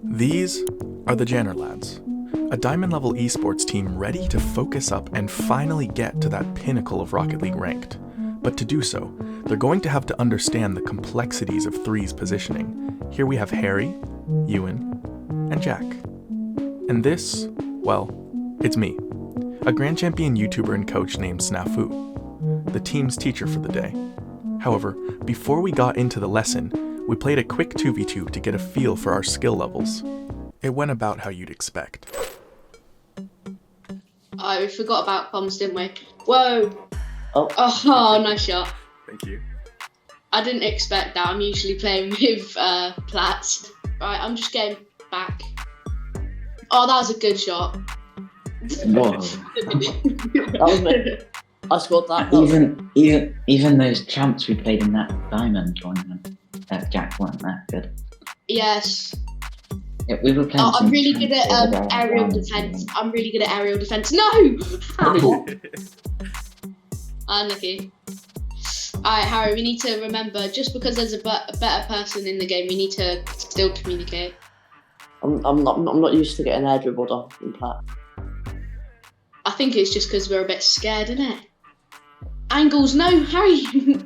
These are the Janner Lads, a diamond-level esports team ready to focus up and finally get to that pinnacle of Rocket League ranked. But to do so, they're going to have to understand the complexities of threes positioning. Here we have Harry, Ewan, and Jack. And this, well, it's me, a Grand Champion YouTuber and coach named Snafu, the team's teacher for the day. However, before we got into the lesson, we played a quick 2v2 to get a feel for our skill levels. It went about how you'd expect. Oh, we forgot about comms, didn't we? Whoa! Oh, Nice shot. Thank you. I didn't expect that. I'm usually playing with Platts. Right, I'm just getting back. Oh, that was a good shot. Whoa. That was me. I scored that. Even those champs we played in that diamond tournament, that Jack weren't that good. Yes. Yeah, we were playing. Oh, I'm really good at aerial diamond defense. tournament. I'm really good at aerial defense. No! How? Unlucky. Alright, Harry, we need to remember, just because there's a better person in the game, we need to still communicate. I'm not used to getting air dribbled off in Platt. I think it's just because we're a bit scared, isn't it? Angles, no, Harry!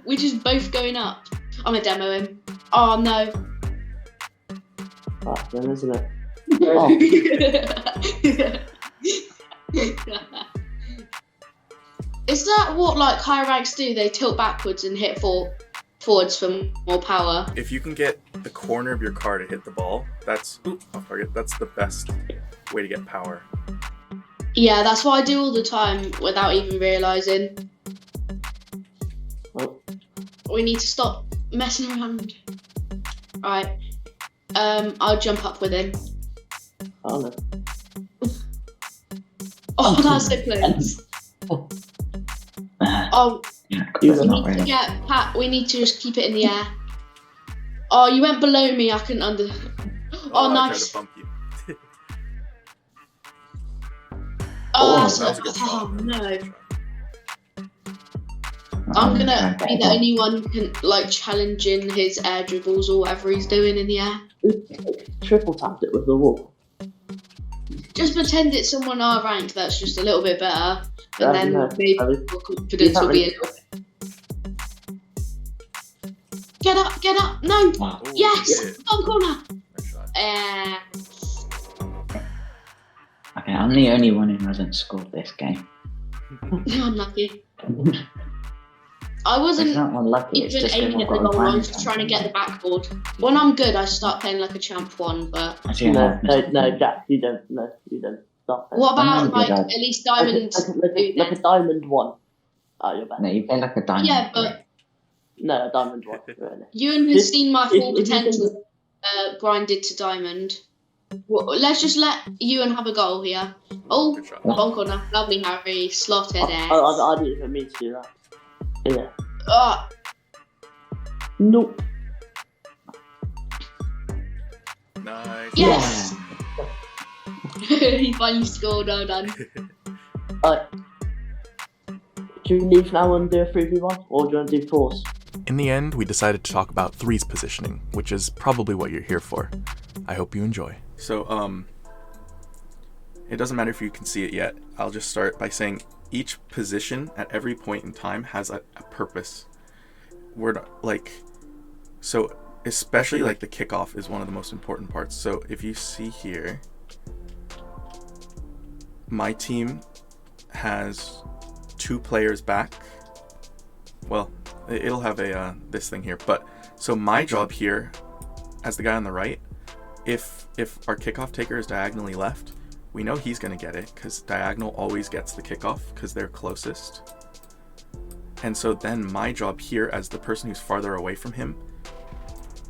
We're just both going up. I'm gonna demo him. Oh, no. That's them, isn't it? Is that what like high ranks do? They tilt backwards and hit forwards for more power. If you can get the corner of your car to hit the ball, that's off target. That's the best way to get power. Yeah, that's what I do all the time without even realising. Oh. We need to stop messing around. Right. I'll jump up with him. Oh no. Oh, that's so close. Oh, Yeah, we need to get Pat. We need to just keep it in the air. Oh, you went below me. I couldn't under. Oh, nice. I tried to bump you. Oh, that was a good shot. No. I'm gonna be the only one who can like challenging his air dribbles or whatever he's doing in the air. Triple tapped it with the wall. Just pretend it's someone our rank that's just a little bit better, and then No, maybe I more confidence will be a little bit. Get up! No! Wow. Ooh, Yes! yeah. One corner! Nice shot. Okay, I'm the only one who hasn't scored this game. Unlucky. I It's wasn't not unlucky, it's even just aiming at the goal, I was just trying to get the backboard. When I'm good, I start playing like a champ one, but... No, Jack, you don't. No, you don't. Stop it. What about, I'm like, good, at least diamonds Like do a then? diamond one. Oh, you're bad. No, you play like a diamond. Yeah, but No, a diamond one. Really. Ewan has seen my full if you think potential grinded to diamond. Well, let's just let Ewan have a goal here. Oh, Good shot. one corner. Lovely, Harry. Slotted it. I didn't even mean to do that. Yeah. Oh, Nope. Nice. yes! He finally scored. Well done. Do you leave now and do a 3v1, or do you want to do fours? In the end, we decided to talk about threes positioning, which is probably what you're here for. I hope you enjoy. So, it doesn't matter if you can see it yet. I'll just start by saying each position at every point in time has a purpose. So especially like the kickoff is one of the most important parts. So if you see here, my team has 2 players back. Well, it'll have a this thing here, but so my job here as the guy on the right, if our kickoff taker is diagonally left, we know he's gonna get it because diagonal always gets the kickoff because they're closest. And so then my job here as the person who's farther away from him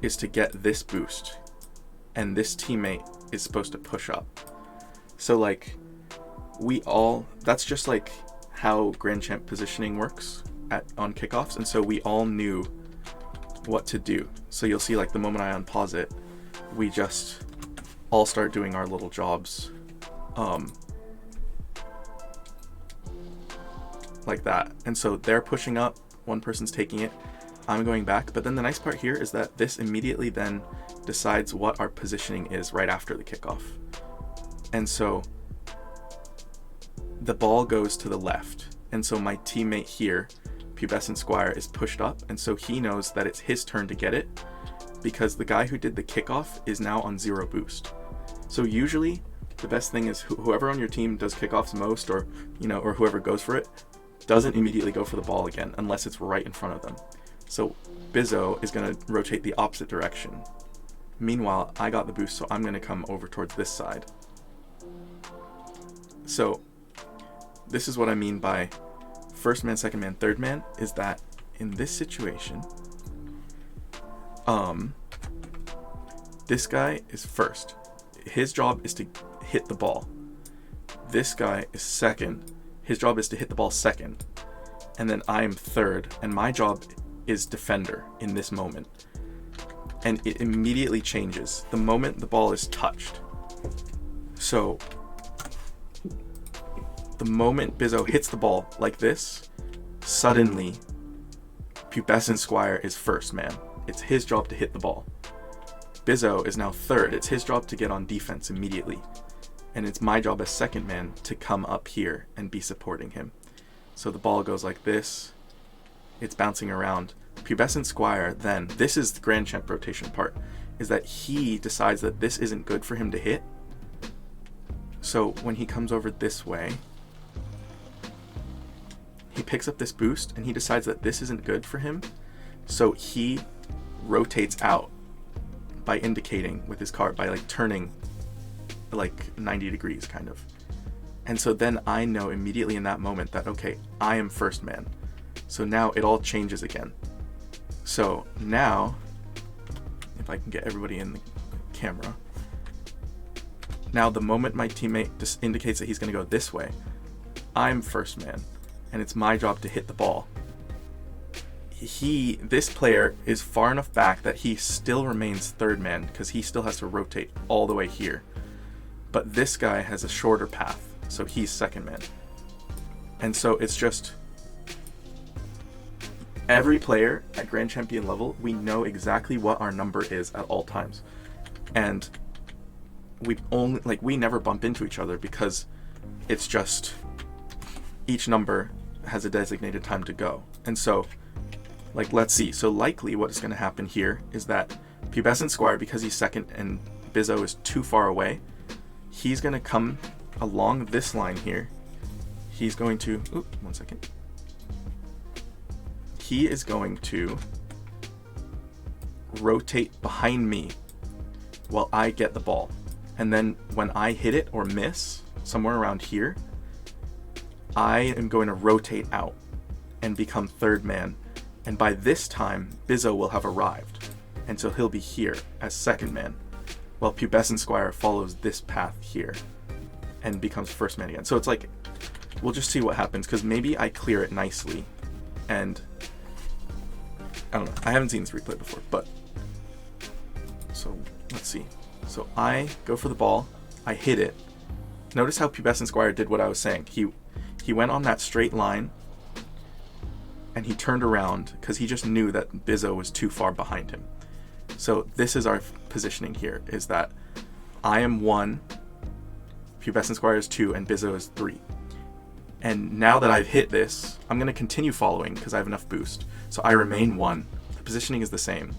is to get this boost, and this teammate is supposed to push up. So like that's just like how Grand Champ positioning works on kickoffs, and so we all knew what to do. So you'll see like the moment I unpause it, we just all start doing our little jobs like that. And so they're pushing up, one person's taking it, I'm going back. But then the nice part here is that this immediately then decides what our positioning is right after the kickoff. And so the ball goes to the left. And so my teammate here, Pubescent Squire, is pushed up. And so he knows that it's his turn to get it because the guy who did the kickoff is now on 0 boost. So usually the best thing is whoever on your team does kickoffs most, or or whoever goes for it, doesn't immediately go for the ball again unless it's right in front of them. So Bizzo is going to rotate the opposite direction. Meanwhile, I got the boost, so I'm going to come over towards this side. So this is what I mean by first man, second man, third man, is that in this situation, this guy is first. His job is to hit the ball. This guy is second. His job is to hit the ball second. And then I am third, and my job is defender in this moment. And it immediately changes the moment the ball is touched. So the moment Bizzo hits the ball like this, suddenly Pubescent Squire is first man. It's his job to hit the ball. Bizzo is now third. It's his job to get on defense immediately. And it's my job as second man to come up here and be supporting him. So the ball goes like this. It's bouncing around. Pubescent Squire then, this is the Grand Champ rotation part, is that he decides that this isn't good for him to hit. So when he comes over this way, he picks up this boost and he decides that this isn't good for him. So he rotates out by indicating with his card, by like turning like 90 degrees kind of. And so then I know immediately in that moment that, okay, I am first man. So now it all changes again. So now, if I can get everybody in the camera, now the moment my teammate just indicates that he's going to go this way, I'm first man, and it's my job to hit the ball. This player is far enough back that he still remains third man because he still has to rotate all the way here. But this guy has a shorter path, so he's second man. And so it's just every player at Grand Champion level, we know exactly what our number is at all times. And we never bump into each other because it's just each number has a designated time to go. And so, let's see. So likely what is going to happen here is that Pubescent Squire, because he's second and Bizzo is too far away, he's going to come along this line here. He's going to, one second. He is going to rotate behind me while I get the ball. And then when I hit it or miss, somewhere around here, I am going to rotate out and become third man. And by this time, Bizzo will have arrived. And so he'll be here as second man, while Pubescent Squire follows this path here and becomes first man again. So it's like, we'll just see what happens, because maybe I clear it nicely. And I don't know, I haven't seen this replay before, but so let's see. So I go for the ball, I hit it. Notice how Pubescent Squire did what I was saying. He went on that straight line and he turned around because he just knew that Bizzo was too far behind him. So this is our positioning here, is that I am 1, Pubescent Squire is 2, and Bizzo is 3. And now that I've hit this, I'm going to continue following because I have enough boost. So I remain 1. The positioning is the same.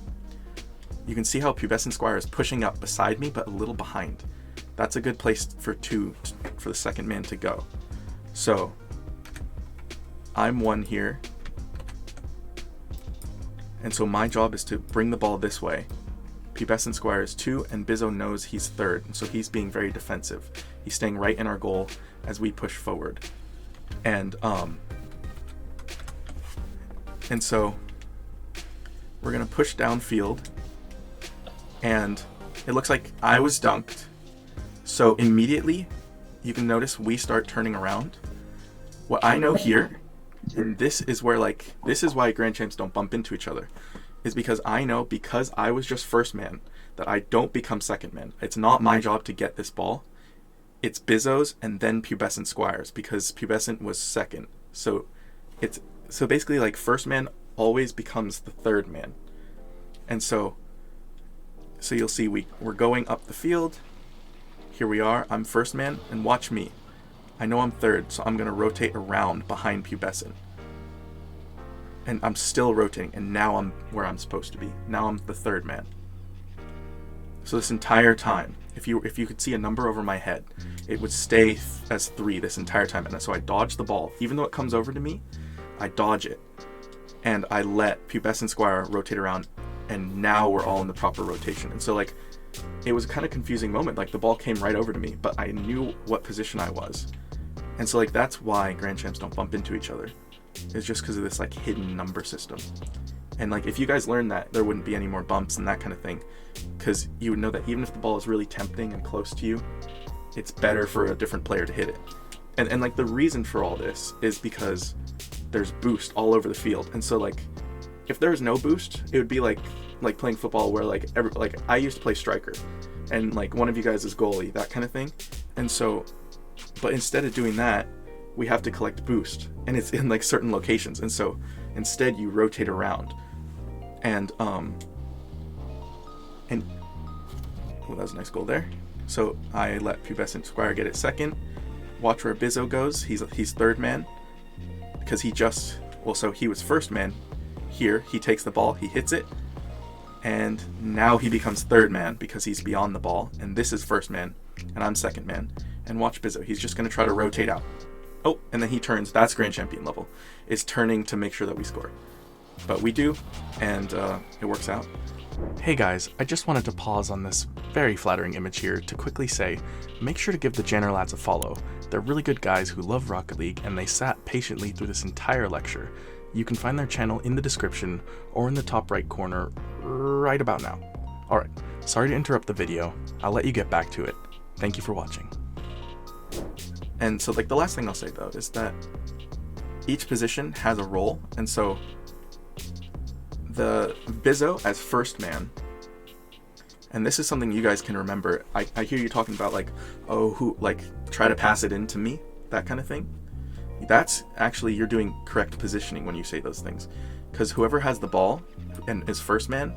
You can see how Pubescent Squire is pushing up beside me, but a little behind. That's a good place for the second man to go. So I'm 1 here. And so my job is to bring the ball this way. Pubescent Squire is 2, and Bizzo knows he's 3rd, and so he's being very defensive. He's staying right in our goal as we push forward. And so we're gonna push downfield, and it looks like I was dunked. So immediately, you can notice we start turning around. What I know here, and this is why Grand Champs don't bump into each other, is because I know, because I was just first man, that I don't become second man. It's not my job to get this ball. It's Bizzo's and then Pubescent Squire's, because Pubescent was second. So basically like first man always becomes the third man. And so So you'll see we're going up the field. Here we are. I'm first man, and watch me. I know I'm third, so I'm going to rotate around behind pubescent. And I'm still rotating, and now I'm where I'm supposed to be. Now I'm the third man. So this entire time, if you could see a number over my head, it would stay as 3 this entire time. And so I dodge the ball. Even though it comes over to me, I dodge it. And I let pubescent squire rotate around, and now we're all in the proper rotation. And so like, it was a kind of confusing moment. Like the ball came right over to me, but I knew what position I was. And so like, that's why Grand Champs don't bump into each other. It's just because of this like hidden number system. And like, if you guys learned that, there wouldn't be any more bumps and that kind of thing. Because you would know that even if the ball is really tempting and close to you, it's better for a different player to hit it. And like, the reason for all this is because there's boost all over the field. And so like, if there was no boost, it would be like playing football where like I used to play striker, and like one of you guys is goalie, that kind of thing. And so, but instead of doing that, we have to collect boost, and it's in like certain locations. And so instead you rotate around, and oh, that was a nice goal there. So I let pubescent squire get it second. Watch where Bizzo goes. He's third man, because so he was first man. Here he takes the ball, he hits it, and now he becomes third man because he's beyond the ball, and this is first man, and I'm second man. And watch Bizzo, he's just going to try to rotate out. Oh, and then he turns. That's Grand Champion level, is turning to make sure that we score. But we do, and it works out. Hey guys, I just wanted to pause on this very flattering image here to quickly say, make sure to give the Janner lads a follow. They're really good guys who love Rocket League, and they sat patiently through this entire lecture. You can find their channel in the description or in the top right corner right about now. Alright, sorry to interrupt the video. I'll let you get back to it. Thank you for watching. And so like, the last thing I'll say though is that each position has a role, and so the Bizzo as first man, and this is something you guys can remember. I hear you talking about like, oh, who, like, try to pass it into me, that kind of thing. That's actually, you're doing correct positioning when you say those things, because whoever has the ball and is first man,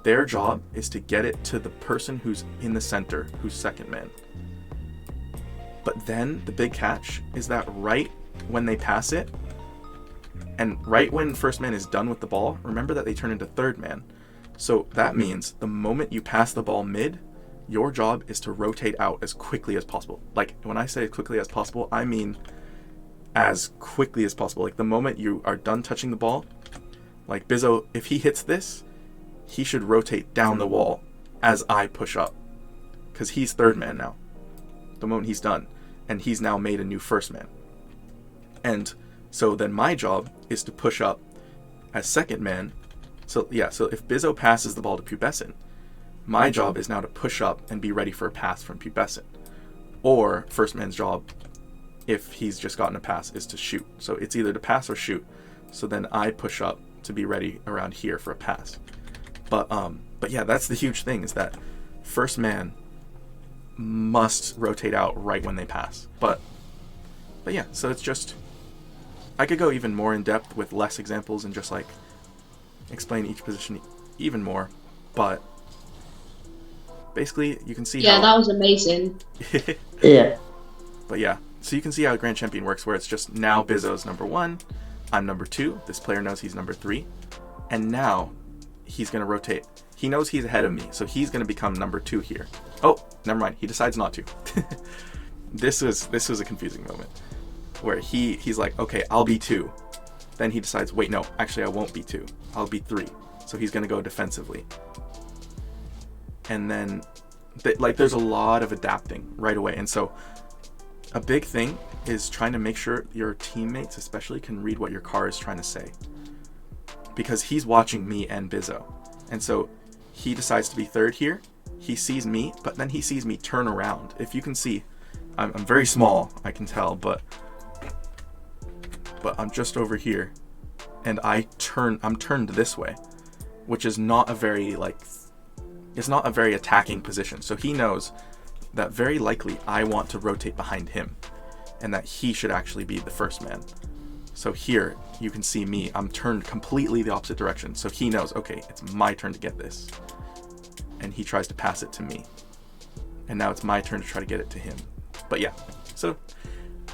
their job is to get it to the person who's in the center, who's second man. But then the big catch is that right when they pass it, and right when first man is done with the ball, remember that they turn into third man. So that means the moment you pass the ball mid, your job is to rotate out as quickly as possible. Like, when I say as quickly as possible, I mean as quickly as possible. Like, the moment you are done touching the ball, like Bizzo, if he hits this, he should rotate down the wall as I push up, because he's third man now the moment he's done, and he's now made a new first man. And so then my job is to push up as second man. So yeah, so if Bizzo passes the ball to pubescent, my job is now to push up and be ready for a pass from pubescent. Or first man's job, if he's just gotten a pass, is to shoot. So it's either to pass or shoot. So then I push up to be ready around here for a pass. But yeah, that's the huge thing, is that first man must rotate out right when they pass. But yeah, so it's just, I could go even more in depth with less examples and just like explain each position even more, but basically you can see how... that was amazing. Yeah. But yeah, so you can see how Grand Champion works, where it's just now Bizzo's number 1, I'm number 2, this player knows he's number 3, and now he's going to rotate. He knows he's ahead of me, so he's going to become number 2 here. Oh, never mind, he decides not to. This was a confusing moment, where he's like, okay, I'll be 2. Then he decides, wait, no, actually I won't be 2, I'll be 3. So he's going to go defensively. And then, like, there's a lot of adapting right away. And so a big thing is trying to make sure your teammates especially can read what your car is trying to say, because he's watching me and Bizzo. And so he decides to be third here. He sees me, but then he sees me turn around. If you can see, I'm very small, I can tell, but I'm just over here, and I'm turned this way, which is not a very, like, it's not a very attacking position. So he knows that very likely I want to rotate behind him, and that he should actually be the first man. So here you can see me, I'm turned completely the opposite direction. So he knows, okay, it's my turn to get this. and he tries to pass it to me. And now it's my turn to try to get it to him. But yeah, so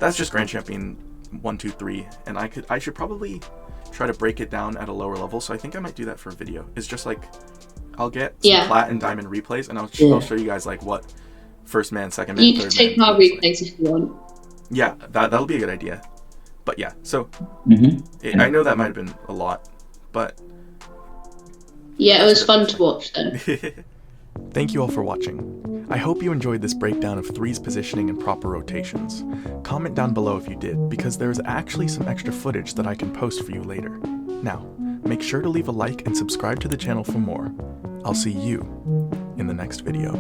that's just Grand Champion 1, 2, 3, and I should probably try to break it down at a lower level, so I think I might do that for a video. It's just like, I'll get some plat and diamond replays, and I'll show you guys like what first man, second man, You third can take man our looks like. replays if you want. Yeah, that'll be a good idea. But yeah, so I know that might have been a lot, but Yeah, it was fun to watch then. thank you all for watching. I hope you enjoyed this breakdown of Three's positioning and proper rotations. Comment down below if you did, because there's actually some extra footage that I can post for you later. Now, make sure to leave a like and subscribe to the channel for more. I'll see you in the next video.